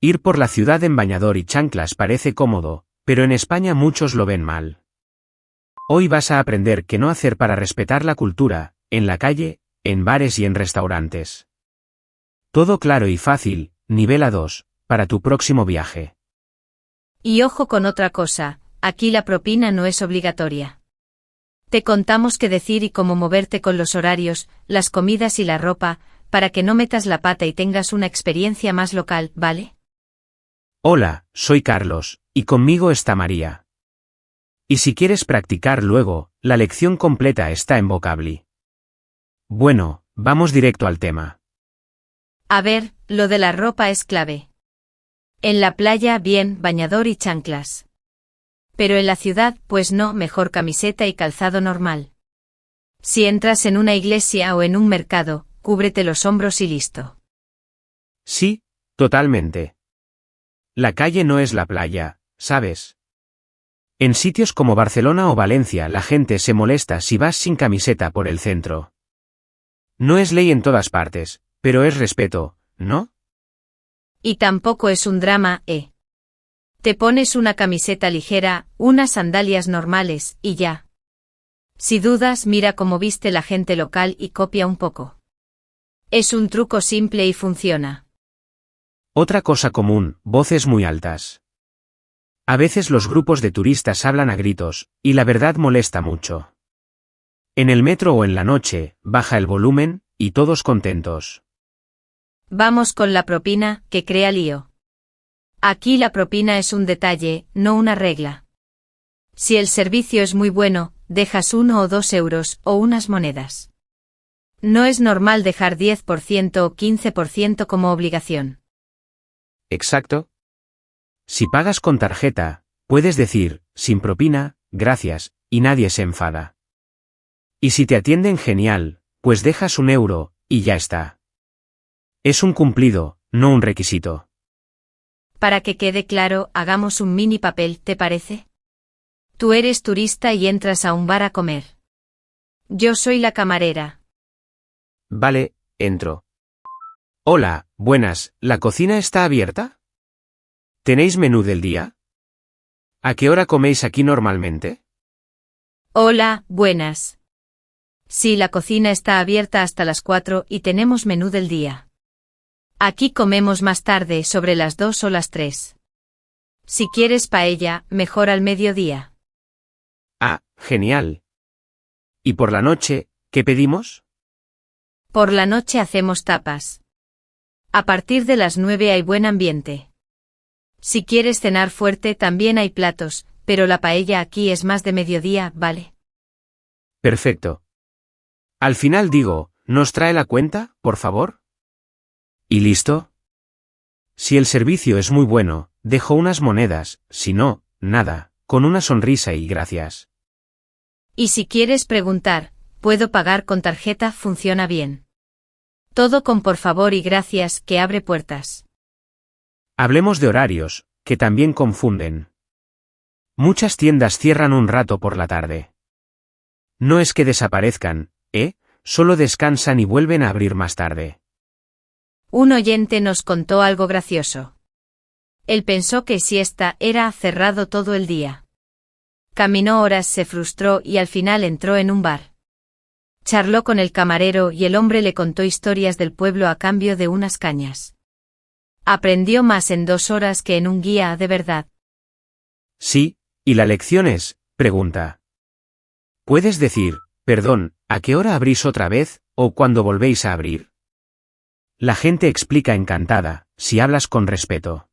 Ir por la ciudad en bañador y chanclas parece cómodo, pero en España muchos lo ven mal. Hoy vas a aprender qué no hacer para respetar la cultura, en la calle, en bares y en restaurantes. Todo claro y fácil, nivel A2, para tu próximo viaje. Y ojo con otra cosa, aquí la propina no es obligatoria. Te contamos qué decir y cómo moverte con los horarios, las comidas y la ropa, para que no metas la pata y tengas una experiencia más local, ¿vale? Hola, soy Carlos, y conmigo está María. Y si quieres practicar luego, la lección completa está en Vocably. Bueno, vamos directo al tema. A ver, lo de la ropa es clave. En la playa, bien, bañador y chanclas. Pero en la ciudad, pues no, mejor camiseta y calzado normal. Si entras en una iglesia o en un mercado, cúbrete los hombros y listo. Sí, totalmente. La calle no es la playa, ¿sabes? En sitios como Barcelona o Valencia la gente se molesta si vas sin camiseta por el centro. No es ley en todas partes, pero es respeto, ¿no? Y tampoco es un drama, ¿eh? Te pones una camiseta ligera, unas sandalias normales, y ya. Si dudas, mira cómo viste la gente local y copia un poco. Es un truco simple y funciona. Otra cosa común, voces muy altas. A veces los grupos de turistas hablan a gritos, y la verdad molesta mucho. En el metro o en la noche, baja el volumen, y todos contentos. Vamos con la propina, que crea lío. Aquí la propina es un detalle, no una regla. Si el servicio es muy bueno, dejas 1 o 2 euros, o unas monedas. No es normal dejar 10% o 15% como obligación. Exacto. Si pagas con tarjeta, puedes decir, sin propina, gracias, y nadie se enfada. Y si te atienden genial, pues dejas 1 euro, y ya está. Es un cumplido, no un requisito. Para que quede claro, hagamos un mini papel, ¿te parece? Tú eres turista y entras a un bar a comer. Yo soy la camarera. Vale, entro. Hola, buenas, ¿la cocina está abierta? ¿Tenéis menú del día? ¿A qué hora coméis aquí normalmente? Hola, buenas. Sí, la cocina está abierta hasta las 4 y tenemos menú del día. Aquí comemos más tarde, sobre las 2 o las 3. Si quieres paella, mejor al mediodía. Ah, genial. ¿Y por la noche, qué pedimos? Por la noche hacemos tapas. A partir de las 9 hay buen ambiente. Si quieres cenar fuerte también hay platos, pero la paella aquí es más de mediodía, ¿vale? Perfecto. Al final digo, ¿nos trae la cuenta, por favor? ¿Y listo? Si el servicio es muy bueno, dejo unas monedas, si no, nada, con una sonrisa y gracias. Y si quieres preguntar, ¿puedo pagar con tarjeta? Funciona bien. Todo con por favor y gracias, que abre puertas. Hablemos de horarios, que también confunden. Muchas tiendas cierran un rato por la tarde. No es que desaparezcan, solo descansan y vuelven a abrir más tarde. Un oyente nos contó algo gracioso. Él pensó que siesta era cerrado todo el día. Caminó horas, se frustró y al final entró en un bar. Charló con el camarero y el hombre le contó historias del pueblo a cambio de unas cañas. Aprendió más en 2 horas que en un guía de verdad. Sí, ¿y la lección es? Pregunta. ¿Puedes decir, perdón, ¿a qué hora abrís otra vez, o cuándo volvéis a abrir? La gente explica encantada, si hablas con respeto.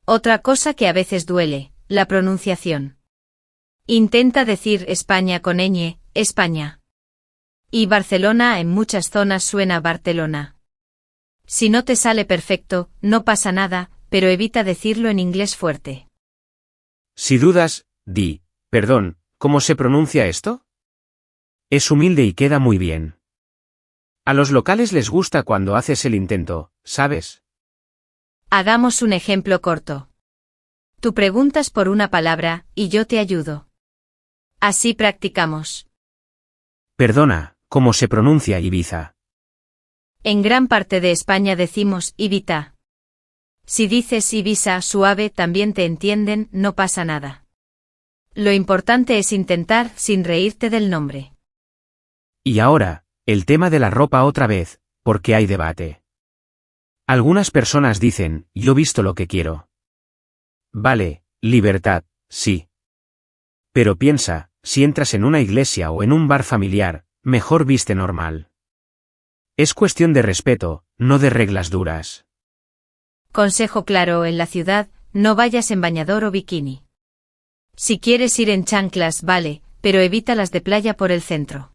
Otra cosa que a veces duele, la pronunciación. Intenta decir España con ñ, España. Y Barcelona en muchas zonas suena Barcelona. Si no te sale perfecto, no pasa nada, pero evita decirlo en inglés fuerte. Si dudas, di, perdón, ¿cómo se pronuncia esto? Es humilde y queda muy bien. A los locales les gusta cuando haces el intento, ¿sabes? Hagamos un ejemplo corto. Tú preguntas por una palabra, y yo te ayudo. Así practicamos. Perdona, ¿cómo se pronuncia Ibiza? En gran parte de España decimos Ibiza. Si dices Ibiza suave también te entienden, no pasa nada. Lo importante es intentar sin reírte del nombre. Y ahora, el tema de la ropa otra vez, porque hay debate. Algunas personas dicen, yo visto lo que quiero. Vale, libertad, sí. Pero piensa, si entras en una iglesia o en un bar familiar, mejor viste normal. Es cuestión de respeto, no de reglas duras. Consejo claro en la ciudad, no vayas en bañador o bikini. Si quieres ir en chanclas, vale, pero evita las de playa por el centro.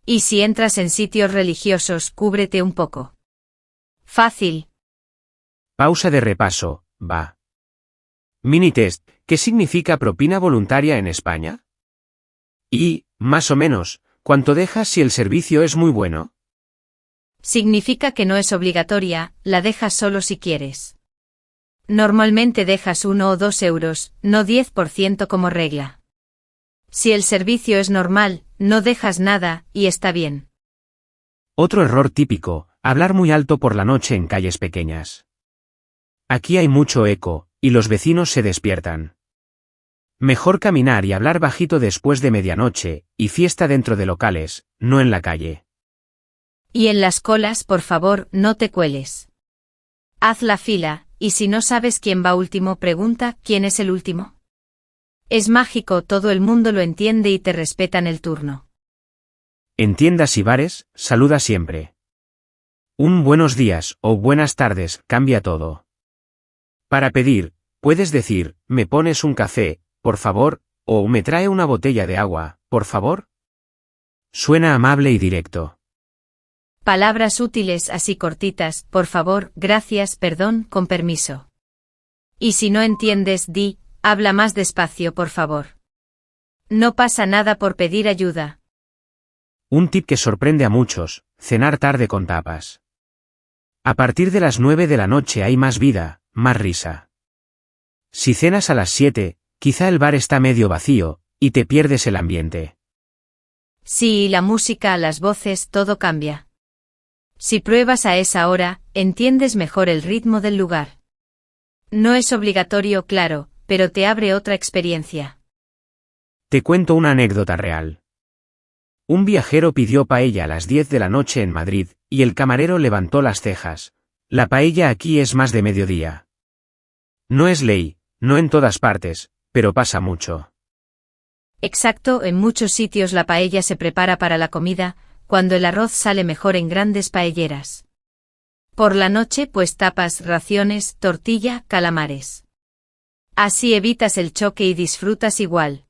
Y si entras en sitios religiosos, cúbrete un poco. Fácil. Pausa de repaso, va. Mini test, ¿qué significa propina voluntaria en España? Y, más o menos, ¿cuánto dejas si el servicio es muy bueno? Significa que no es obligatoria, la dejas solo si quieres. Normalmente dejas 1 o 2 euros, no 10% como regla. Si el servicio es normal, no dejas nada, y está bien. Otro error típico, hablar muy alto por la noche en calles pequeñas. Aquí hay mucho eco, y los vecinos se despiertan. Mejor caminar y hablar bajito después de medianoche, y fiesta dentro de locales, no en la calle. Y en las colas, por favor, no te cueles. Haz la fila, y si no sabes quién va último, pregunta, ¿quién es el último? Es mágico, todo el mundo lo entiende y te respetan el turno. En tiendas y bares, saluda siempre. Un buenos días o buenas tardes cambia todo. Para pedir, puedes decir, ¿me pones un café, por favor? O ¿me trae una botella de agua, por favor? Suena amable y directo. Palabras útiles así cortitas, por favor, gracias, perdón, con permiso. Y si no entiendes, di, habla más despacio, por favor. No pasa nada por pedir ayuda. Un tip que sorprende a muchos, cenar tarde con tapas. A partir de las 9 de la noche hay más vida, más risa. Si cenas a las 7, quizá el bar está medio vacío, y te pierdes el ambiente. Sí, la música, las voces, todo cambia. Si pruebas a esa hora, entiendes mejor el ritmo del lugar. No es obligatorio, claro, pero te abre otra experiencia. Te cuento una anécdota real. Un viajero pidió paella a las 10 de la noche en Madrid, y el camarero levantó las cejas. La paella aquí es más de mediodía. No es ley, no en todas partes, pero pasa mucho. Exacto, en muchos sitios la paella se prepara para la comida, cuando el arroz sale mejor en grandes paelleras. Por la noche pues tapas, raciones, tortilla, calamares. Así evitas el choque y disfrutas igual.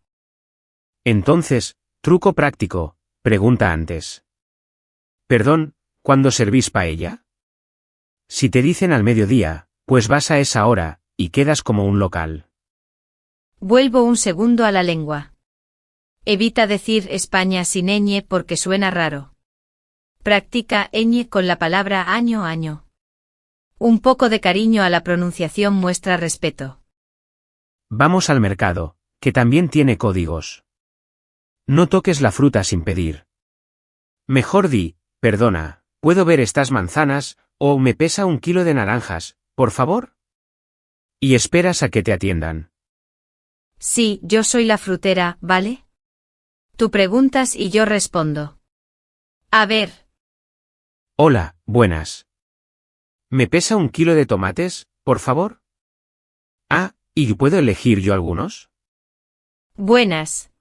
Entonces, truco práctico, pregunta antes. Perdón, ¿cuándo servís paella? Si te dicen al mediodía, pues vas a esa hora, y quedas como un local. Vuelvo un segundo a la lengua. Evita decir España sin ñ porque suena raro. Practica ñ con la palabra año. Un poco de cariño a la pronunciación muestra respeto. Vamos al mercado, que también tiene códigos. No toques la fruta sin pedir. Mejor di, perdona, ¿puedo ver estas manzanas, o me pesa 1 kilo de naranjas, por favor? Y esperas a que te atiendan. Sí, yo soy la frutera, ¿vale? Tú preguntas y yo respondo. A ver. Hola, buenas. ¿Me pesa 1 kilo de tomates, por favor? Ah, ¿y puedo elegir yo algunos? Buenas.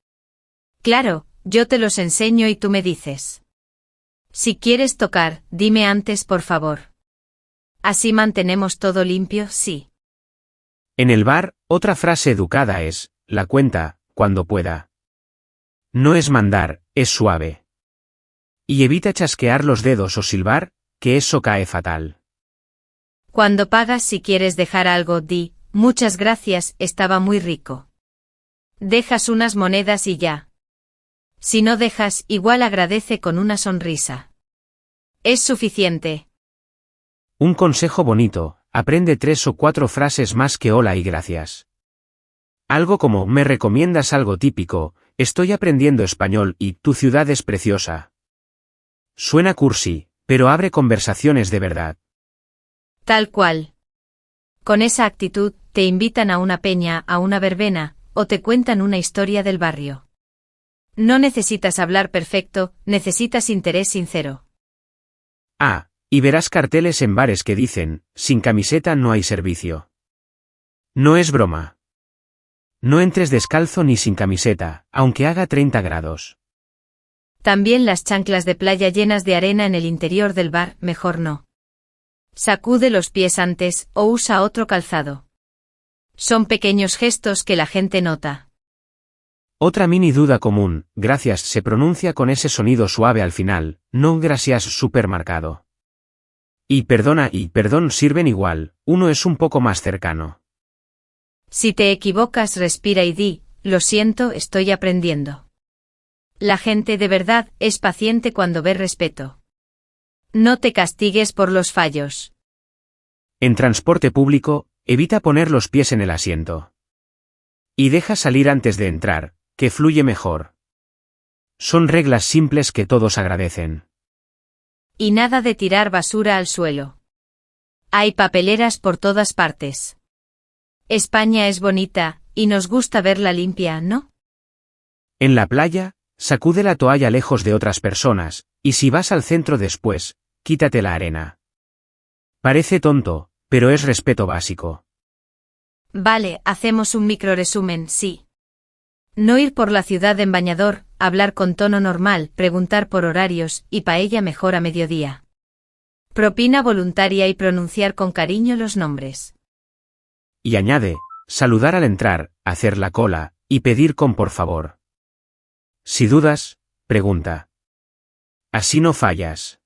Claro, yo te los enseño y tú me dices. Si quieres tocar, dime antes, por favor. Así mantenemos todo limpio, sí. En el bar, otra frase educada es, la cuenta, cuando pueda. No es mandar, es suave. Y evita chasquear los dedos o silbar, que eso cae fatal. Cuando pagas, si quieres dejar algo, di, muchas gracias, estaba muy rico. Dejas unas monedas y ya. Si no dejas, igual agradece con una sonrisa. Es suficiente. Un consejo bonito, aprende 3 o 4 frases más que hola y gracias. Algo como, ¿me recomiendas algo típico? Estoy aprendiendo español y tu ciudad es preciosa. Suena cursi, pero abre conversaciones de verdad. Tal cual. Con esa actitud, te invitan a una peña, a una verbena, o te cuentan una historia del barrio. No necesitas hablar perfecto, necesitas interés sincero. Ah, y verás carteles en bares que dicen, sin camiseta no hay servicio. No es broma. No entres descalzo ni sin camiseta, aunque haga 30 grados. También las chanclas de playa llenas de arena en el interior del bar, mejor no. Sacude los pies antes, o usa otro calzado. Son pequeños gestos que la gente nota. Otra mini duda común, gracias se pronuncia con ese sonido suave al final, no gracias supermercado. Y perdón sirven igual, uno es un poco más cercano. Si te equivocas, respira y di, lo siento, estoy aprendiendo. La gente de verdad es paciente cuando ve respeto. No te castigues por los fallos. En transporte público, evita poner los pies en el asiento. Y deja salir antes de entrar, que fluye mejor. Son reglas simples que todos agradecen. Y nada de tirar basura al suelo. Hay papeleras por todas partes. España es bonita, y nos gusta verla limpia, ¿no? En la playa, sacude la toalla lejos de otras personas, y si vas al centro después, quítate la arena. Parece tonto, pero es respeto básico. Vale, hacemos un microresumen, sí. No ir por la ciudad en bañador, hablar con tono normal, preguntar por horarios, y paella mejor a mediodía. Propina voluntaria y pronunciar con cariño los nombres. Y añade, saludar al entrar, hacer la cola, y pedir con por favor. Si dudas, pregunta. Así no fallas.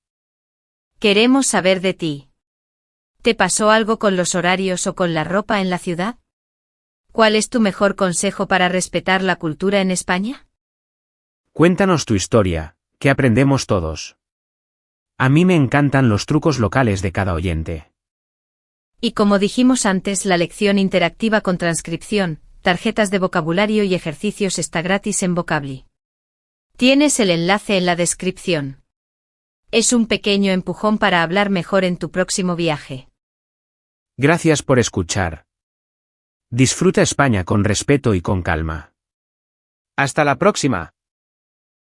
Queremos saber de ti. ¿Te pasó algo con los horarios o con la ropa en la ciudad? ¿Cuál es tu mejor consejo para respetar la cultura en España? Cuéntanos tu historia, que aprendemos todos. A mí me encantan los trucos locales de cada oyente. Y como dijimos antes, la lección interactiva con transcripción, tarjetas de vocabulario y ejercicios está gratis en Vocably. Tienes el enlace en la descripción. Es un pequeño empujón para hablar mejor en tu próximo viaje. Gracias por escuchar. Disfruta España con respeto y con calma. ¡Hasta la próxima!